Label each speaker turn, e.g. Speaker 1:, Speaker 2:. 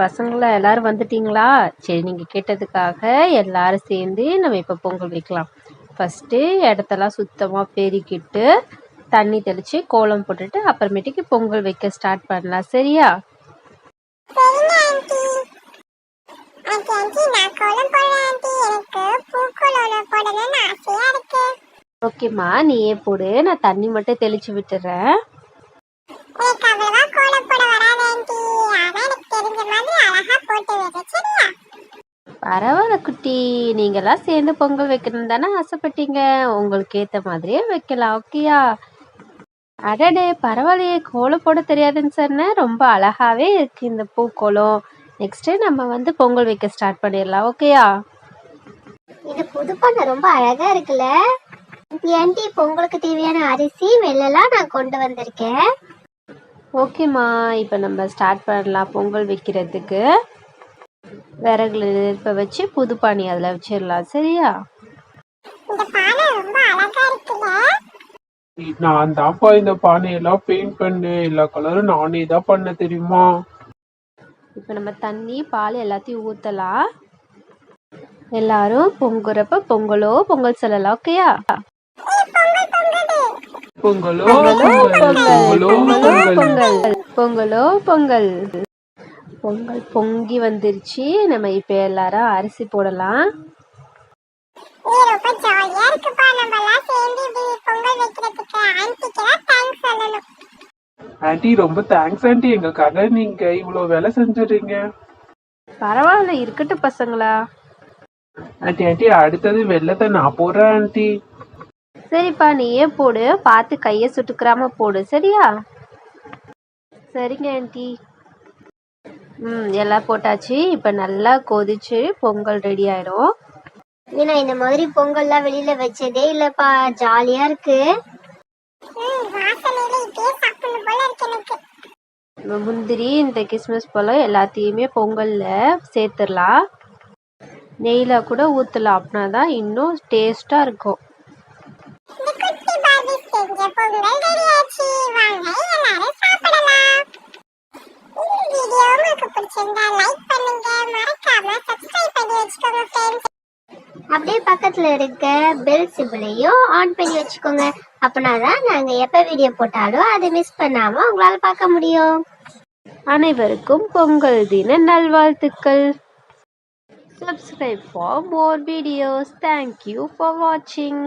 Speaker 1: பசங்களா எல்லாரும் வந்துட்டீங்களா? சரி, நீங்க கேட்டதுக்காக எல்லாரும் சேர்ந்து நம்ம இப்போ பொங்கல் வைக்கலாம். ஃபஸ்ட்டு இடத்தெல்லாம் சுத்தமாக பெருக்கிட்டு தண்ணி தெளித்து கோலம் போட்டுட்டு அப்புறமேட்டுக்கு பொங்கல் வைக்க ஸ்டார்ட் பண்ணலாம். சரியா? ஓகேம்மா, நீயே போடு, நான் தண்ணி மட்டும் தெளிச்சு விட்டுறேன். பரவாயில்ல குட்டி, நீங்களாம் சேர்ந்து பொங்கல் வைக்கணும் தானே ஆசைப்பட்டீங்க. உங்களுக்கு ஏற்ற மாதிரியே வைக்கலாம். ஓகேயா? அடடே, பரவாயில்லையே, கோலம் போட தெரியாதுன்னு சொன்னேன். ரொம்ப அழகாவே இருக்கு இந்த பூக்கோலம். நெக்ஸ்ட் நம்ம வந்து பொங்கல் வைக்க ஸ்டார்ட் பண்ணிடலாம். ஓகேயா?
Speaker 2: இது புது பண்ண ரொம்ப அழகா இருக்குல்ல ஆண்டி. பொங்கலுக்கு தேவையான அரிசி வெள்ளெல்லாம் நான் கொண்டு வந்திருக்கேன்.
Speaker 1: ஓகேம்மா, இப்போ நம்ம ஸ்டார்ட் பண்ணலாம் பொங்கல் வைக்கிறதுக்கு. விறகுல நெருப்ப வச்சு புது பானி அதில் வச்சிடலாம். சரியா?
Speaker 3: நான் தான்ப்பா இந்த பானையெல்லாம் பெயிண்ட் பண்ணேன். எல்லா கலரும் நானே தான் பண்ண, தெரியுமா?
Speaker 1: இப்போ நம்ம தண்ணி பால் எல்லாத்தையும் ஊற்றலாம். எல்லாரும் பொங்குறப்ப பொங்கலோ பொங்கல் சொல்லலாம். ஓகேயா?
Speaker 3: பொங்கலோ
Speaker 1: பொங்கலோ பொங்கல், பொங்கலோ பொங்கல். பொங்கல் பொங்கி வந்துருச்சு. நம்ம இப்போ எல்லாரும் அரிசி போடலாம்.
Speaker 3: ஆண்டி ரொம்ப தேங்க்ஸ் ஆண்டி, எங்களுக்காக நீங்க இவ்வளவு வேலை செஞ்சுறீங்க.
Speaker 1: பரவாயில்ல, இருக்கட்டும் பசங்களா.
Speaker 3: ஆண்டி ஆண்டி, அடுத்தது வெள்ளத்தை நான் போடுறேன் ஆண்டி.
Speaker 1: சரிப்பா, நீயே போடு, பார்த்து கையை சுட்டுக்கிறாம போடு. சரியா? சரிங்க ஆண்டி. எல்லாம் போட்டாச்சு. இப்போ நல்லா கொதிச்சு பொங்கல் ரெடி ஆயிடும்.
Speaker 2: ஏன்னா இந்த மாதிரி பொங்கல்லாம் வெளியில வச்சதே இல்லப்பா, ஜாலியா இருக்கு.
Speaker 1: முந்திரி, இந்த கிறிஸ்மஸ் பழம் எல்லாத்தையுமே பொங்கல்ல சேர்த்துடலாம். நெய்ல கூட ஊற்றலாம். அப்படின்னா தான் இன்னும் டேஸ்டா இருக்கும்.
Speaker 2: அப்படியே பக்கத்துல இருக்க பெல் சிம்பிளையும் ஆன் பண்ணி வச்சுக்கோங்க. அப்படின்னாதான் நாங்க எப்ப வீடியோ போட்டாலும் அதை மிஸ் பண்ணாம உங்களால பார்க்க முடியும்.
Speaker 1: அனைவருக்கும் பொங்கல் தின நல்வாழ்த்துக்கள். Subscribe for more videos. Thank you for watching.